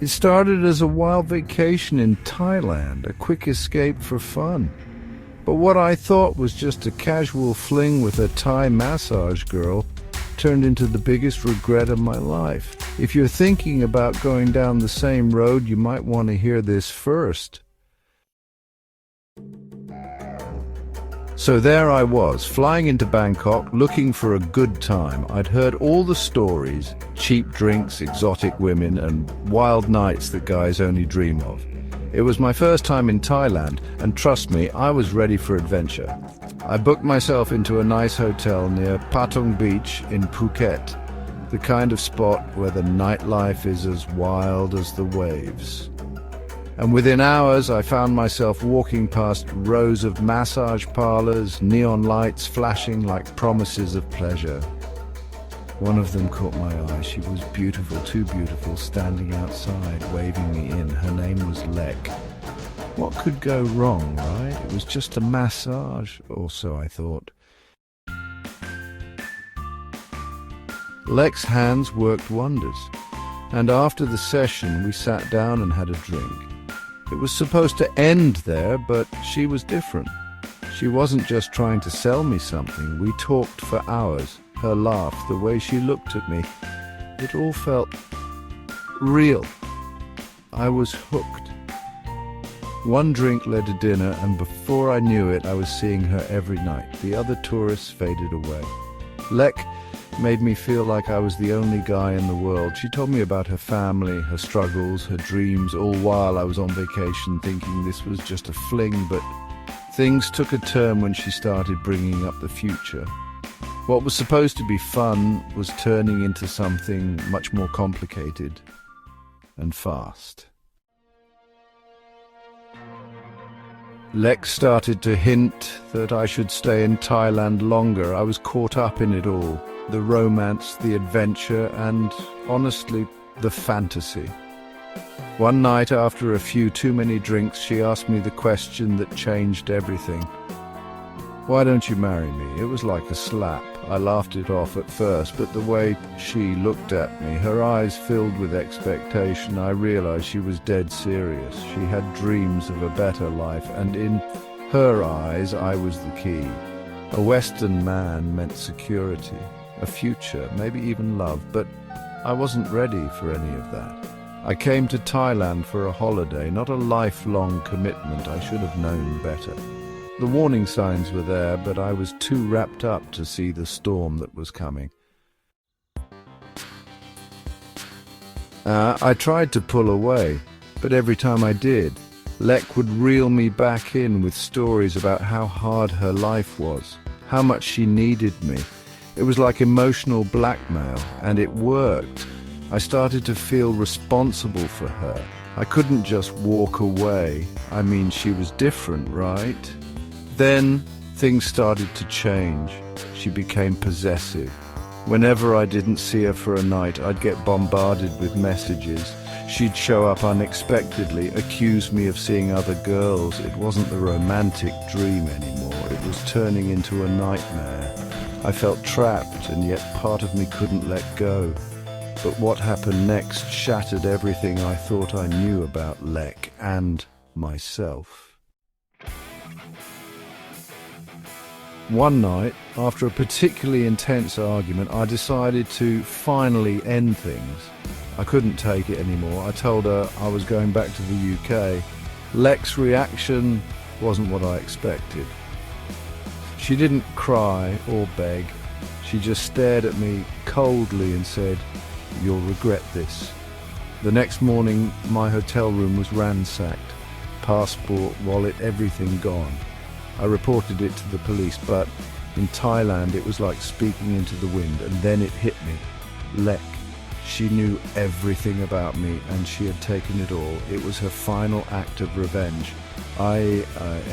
It started as a wild vacation in Thailand, a quick escape for fun. But what I thought was just a casual fling with a Thai massage girl turned into the biggest regret of my life. If you're thinking about going down the same road, you might want to hear this first. So there I was, flying into Bangkok, looking for a good time. I'd heard all the stories, cheap drinks, exotic women, and wild nights that guys only dream of. It was my first time in Thailand, and trust me, I was ready for adventure. I booked myself into a nice hotel near Patong Beach in Phuket, the kind of spot where the nightlife is as wild as the waves. And within hours, I found myself walking past rows of massage parlors, neon lights flashing like promises of pleasure. One of them caught my eye. She was beautiful, too beautiful, standing outside, waving me in. Her name was Lek. What could go wrong, right? It was just a massage, or so I thought. Lek's hands worked wonders, and after the session, we sat down and had a drink. It was supposed to end there, but she was different. She wasn't just trying to sell me something. We talked for hours. Her laugh, the way she looked at me, it all felt real. I was hooked. One drink led to dinner, and before I knew it, I was seeing her every night. The other tourists faded away. Lek made me feel like I was the only guy in the world. She told me about her family, her struggles, her dreams, all while I was on vacation thinking this was just a fling, but things took a turn when she started bringing up the future. What was supposed to be fun was turning into something much more complicated and fast. Lex started to hint that I should stay in Thailand longer. I was caught up in it all. The romance, the adventure, and, honestly, the fantasy. One night, after a few too many drinks, she asked me the question that changed everything. "Why don't you marry me?" It was like a slap. I laughed it off at first, but the way she looked at me, her eyes filled with expectation, I realized she was dead serious. She had dreams of a better life, and in her eyes, I was the key. A Western man meant security, a future, maybe even love, but I wasn't ready for any of that. I came to Thailand for a holiday, not a lifelong commitment. I should have known better. The warning signs were there, but I was too wrapped up to see the storm that was coming. I tried to pull away, but every time I did, Lek would reel me back in with stories about how hard her life was, how much she needed me. It was like emotional blackmail, and it worked. I started to feel responsible for her. I couldn't just walk away. I mean, she was different, right? Then things started to change. She became possessive. Whenever I didn't see her for a night, I'd get bombarded with messages. She'd show up unexpectedly, accuse me of seeing other girls. It wasn't the romantic dream anymore. It was turning into a nightmare. I felt trapped, and yet part of me couldn't let go. But what happened next shattered everything I thought I knew about Lek and myself. One night, after a particularly intense argument, I decided to finally end things. I couldn't take it anymore. I told her I was going back to the UK. Lek's reaction wasn't what I expected. She didn't cry or beg. She just stared at me coldly and said, "You'll regret this." The next morning, my hotel room was ransacked. Passport, wallet, everything gone. I reported it to the police, but in Thailand it was like speaking into the wind, and then it hit me. Lek. She knew everything about me, and she had taken it all. It was her final act of revenge. I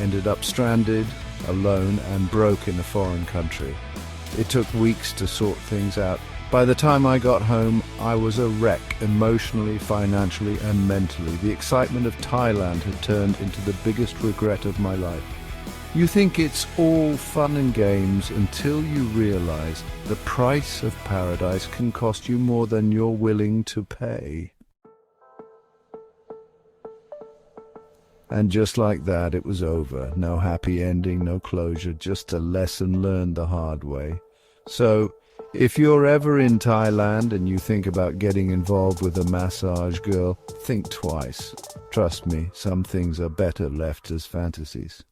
ended up stranded, alone, and broke in a foreign country. It took weeks to sort things out. By the time I got home, I was a wreck, emotionally, financially, and mentally. The excitement of Thailand had turned into the biggest regret of my life. You think it's all fun and games until you realize the price of paradise can cost you more than you're willing to pay. And just like that, it was over. No happy ending, no closure, just a lesson learned the hard way. So, if you're ever in Thailand and you think about getting involved with a massage girl, think twice. Trust me, some things are better left as fantasies.